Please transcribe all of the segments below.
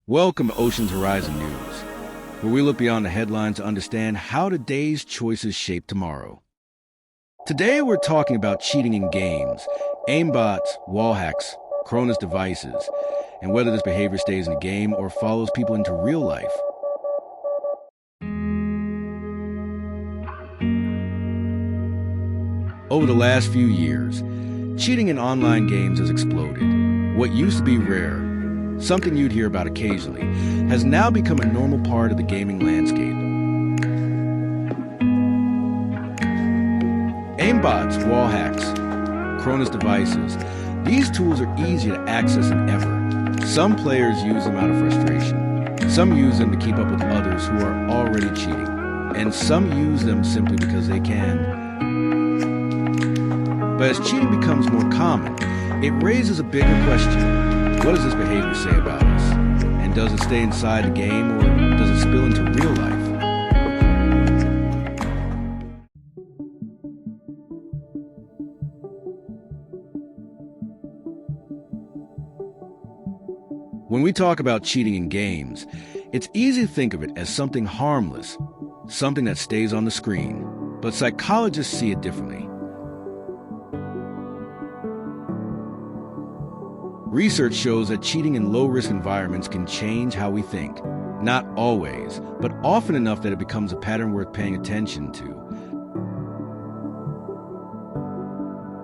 Welcome to Ocean's Horizon News, where we look beyond the headlines to understand how today's choices shape tomorrow. Today we're talking about cheating in games, aimbots, wall hacks, Cronus devices, and whether this behavior stays in a game or follows people into real life. Over the last few years, cheating in online games has exploded. What used to be rare, something you'd hear about occasionally, has now become a normal part of the gaming landscape. Aimbots, wall hacks, Cronus devices, these tools are easier to access than ever. Some players use them out of frustration. Some use them to keep up with others who are already cheating. And some use them simply because they can. But as cheating becomes more common, it raises a bigger question. What does this behavior say about us? And does it stay inside the game, or does it spill into real life? When we talk about cheating in games, it's easy to think of it as something harmless, something that stays on the screen. But psychologists see it differently. Research shows that cheating in low-risk environments can change how we think. Not always, but often enough that it becomes a pattern worth paying attention to.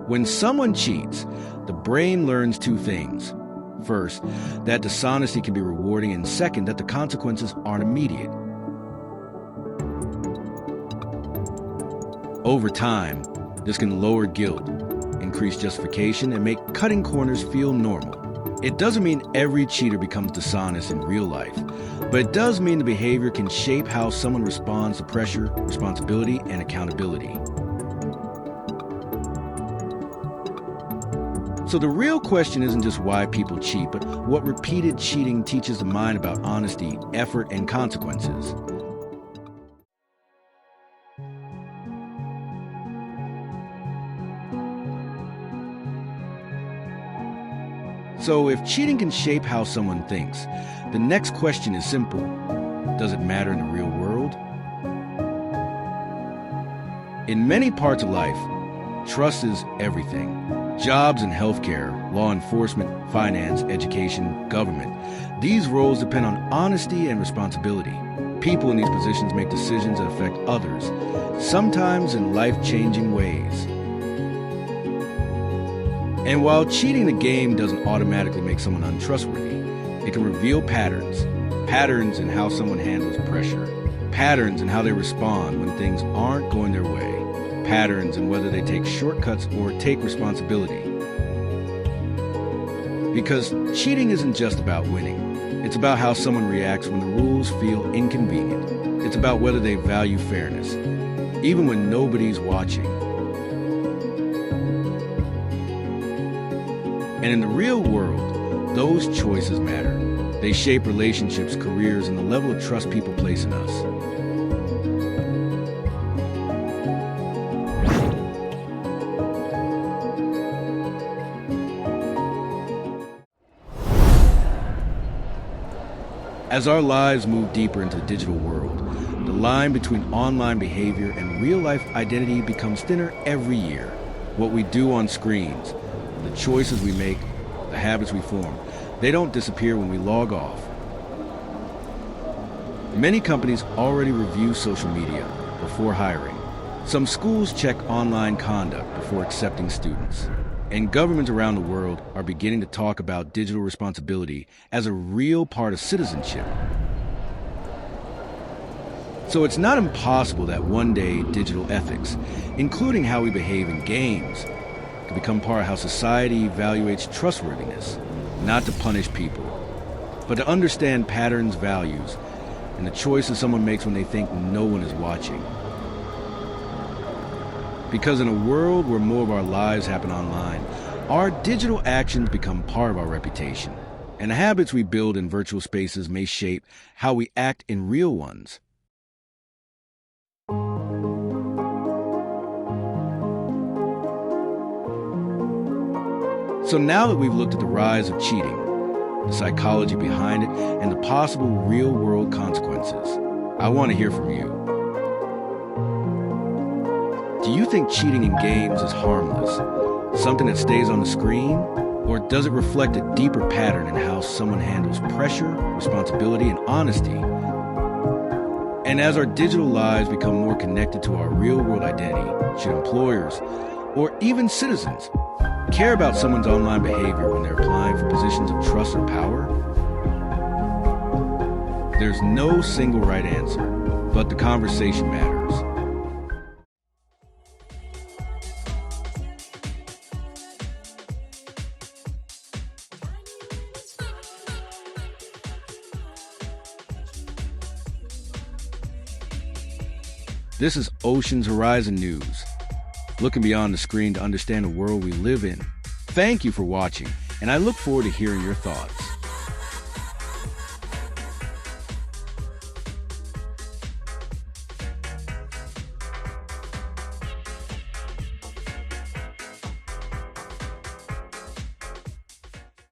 When someone cheats, the brain learns two things. First, that dishonesty can be rewarding, and second, that the consequences aren't immediate. Over time, this can lower guilt, increase justification, and make cutting corners feel normal. It doesn't mean every cheater becomes dishonest in real life, but it does mean the behavior can shape how someone responds to pressure, responsibility, and accountability. So the real question isn't just why people cheat, but what repeated cheating teaches the mind about honesty, effort, and consequences. So if cheating can shape how someone thinks, the next question is simple. Does it matter in the real world? In many parts of life, trust is everything. Jobs and healthcare, law enforcement, finance, education, government. These roles depend on honesty and responsibility. People in these positions make decisions that affect others, sometimes in life-changing ways. And while cheating the game doesn't automatically make someone untrustworthy, it can reveal patterns. Patterns in how someone handles pressure. Patterns in how they respond when things aren't going their way. Patterns in whether they take shortcuts or take responsibility. Because cheating isn't just about winning. It's about how someone reacts when the rules feel inconvenient. It's about whether they value fairness, even when nobody's watching. And in the real world, those choices matter. They shape relationships, careers, and the level of trust people place in us. As our lives move deeper into the digital world, the line between online behavior and real-life identity becomes thinner every year. What we do on screens, the choices we make, the habits we form, they don't disappear when we log off. Many companies already review social media before hiring. Some schools check online conduct before accepting students. And governments around the world are beginning to talk about digital responsibility as a real part of citizenship. So it's not impossible that one day digital ethics, including how we behave in games, could become part of how society evaluates trustworthiness, not to punish people, but to understand patterns, values, and the choices someone makes when they think no one is watching. Because in a world where more of our lives happen online, our digital actions become part of our reputation, and the habits we build in virtual spaces may shape how we act in real ones. So now that we've looked at the rise of cheating, the psychology behind it, and the possible real-world consequences, I want to hear from you. Do you think cheating in games is harmless, something that stays on the screen, or does it reflect a deeper pattern in how someone handles pressure, responsibility, and honesty? And as our digital lives become more connected to our real-world identity, should employers, or even citizens, care about someone's online behavior when they're applying for positions of trust or power? There's no single right answer, but the conversation matters. This is Ocean's Horizon News, looking beyond the screen to understand the world we live in. Thank you for watching, and I look forward to hearing your thoughts.